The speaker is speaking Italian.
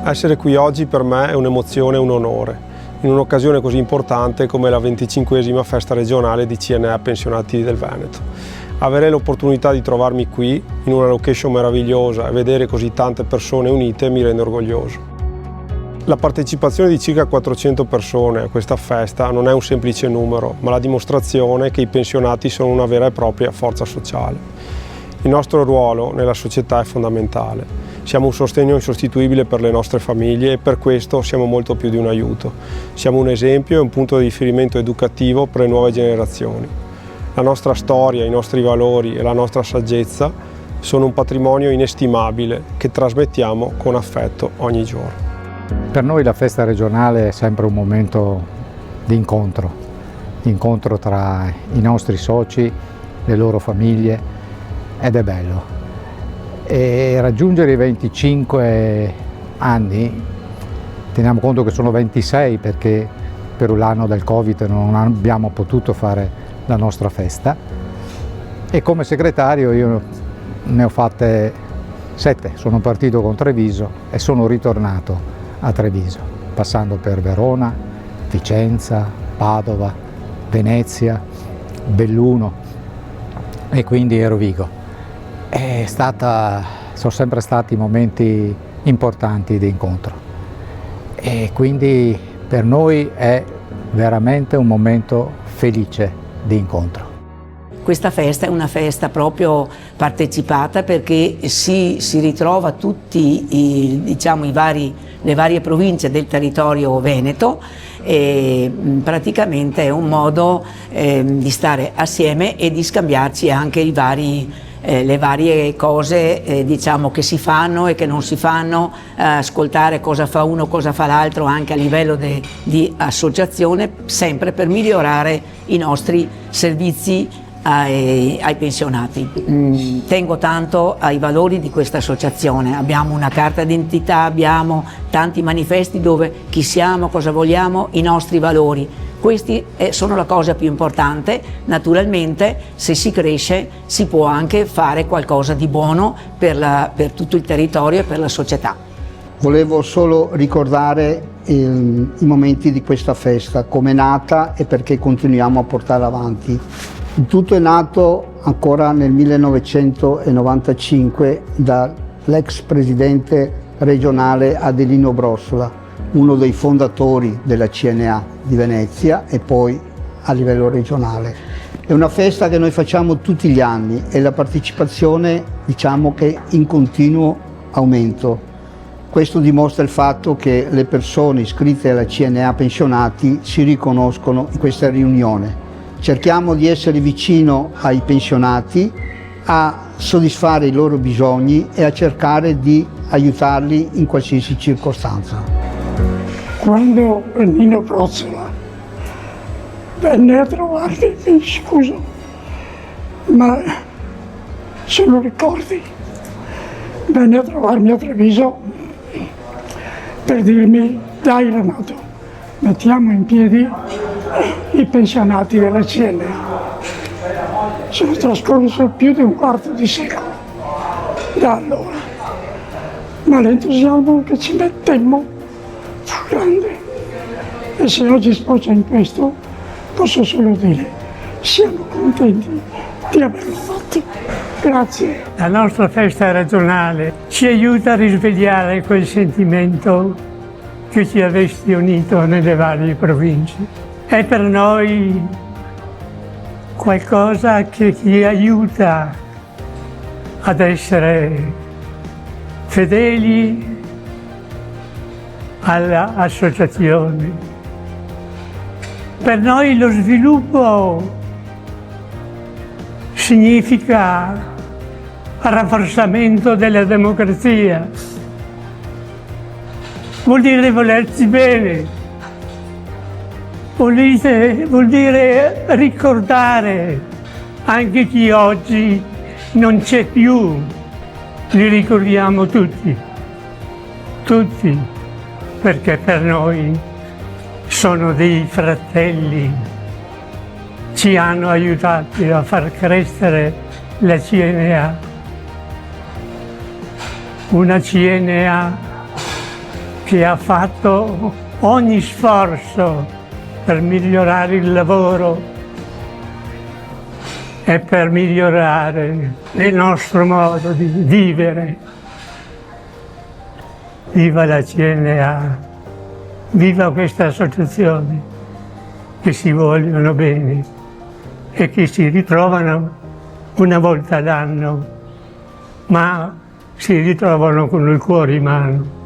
Essere qui oggi per me è un'emozione e un onore, in un'occasione così importante come la 25esima festa regionale di CNA Pensionati del Veneto. Avere l'opportunità di trovarmi qui, in una location meravigliosa, e vedere così tante persone unite mi rende orgoglioso. La partecipazione di circa 400 persone a questa festa non è un semplice numero, ma la dimostrazione che i pensionati sono una vera e propria forza sociale. Il nostro ruolo nella società è fondamentale. Siamo un sostegno insostituibile per le nostre famiglie e per questo siamo molto più di un aiuto. Siamo un esempio e un punto di riferimento educativo per le nuove generazioni. La nostra storia, i nostri valori e la nostra saggezza sono un patrimonio inestimabile che trasmettiamo con affetto ogni giorno. Per noi la festa regionale è sempre un momento di incontro tra i nostri soci, le loro famiglie, ed è bello. E raggiungere i 25 anni, teniamo conto che sono 26 perché per l'anno del Covid non abbiamo potuto fare la nostra festa, e come segretario io ne ho fatte 7, sono partito con Treviso e sono ritornato a Treviso, passando per Verona, Vicenza, Padova, Venezia, Belluno e quindi Rovigo. Sono sempre stati momenti importanti di incontro e quindi per noi è veramente un momento felice di incontro. Questa festa è una festa proprio partecipata perché si ritrova tutti le varie province del territorio veneto e praticamente è un modo di stare assieme e di scambiarci anche le varie cose che si fanno e che non si fanno, ascoltare cosa fa uno, cosa fa l'altro anche a livello di associazione, sempre per migliorare i nostri servizi ai pensionati. Tengo tanto ai valori di questa associazione, abbiamo una carta d'identità, abbiamo tanti manifesti dove chi siamo, cosa vogliamo, i nostri valori. Questi sono la cosa più importante. Naturalmente se si cresce si può anche fare qualcosa di buono per tutto il territorio e per la società. Volevo solo ricordare i momenti di questa festa, come è nata e perché continuiamo a portarla avanti. Il tutto è nato ancora nel 1995 dall'ex presidente regionale Adelino Brossola, uno dei fondatori della CNA di Venezia e poi a livello regionale. È una festa che noi facciamo tutti gli anni e la partecipazione diciamo che è in continuo aumento. Questo dimostra il fatto che le persone iscritte alla CNA pensionati si riconoscono in questa riunione. Cerchiamo di essere vicino ai pensionati, a soddisfare i loro bisogni e a cercare di aiutarli in qualsiasi circostanza. Quando Nino Brossola venne a trovarmi, mi scuso, ma se lo ricordi, venne a trovarmi a Treviso per dirmi: dai Renato, mettiamo in piedi i pensionati della CNA. Sono trascorso più di un quarto di secolo da allora, ma l'entusiasmo che ci mettemmo fu grande e se oggi sfocia in questo posso solo dire siamo contenti di averlo fatto. Grazie. La nostra festa regionale ci aiuta a risvegliare quel sentimento che ci avesse unito nelle varie province. È per noi qualcosa che ci aiuta ad essere fedeli all'associazione. Per noi lo sviluppo significa rafforzamento della democrazia, vuol dire volersi bene. Vuol dire ricordare anche chi oggi non c'è più, li ricordiamo tutti, perché per noi sono dei fratelli, ci hanno aiutati a far crescere la CNA, una CNA che ha fatto ogni sforzo per migliorare il lavoro e per migliorare il nostro modo di vivere. Viva la CNA, viva questa associazione, che si vogliono bene e che si ritrovano una volta l'anno, ma si ritrovano con il cuore in mano.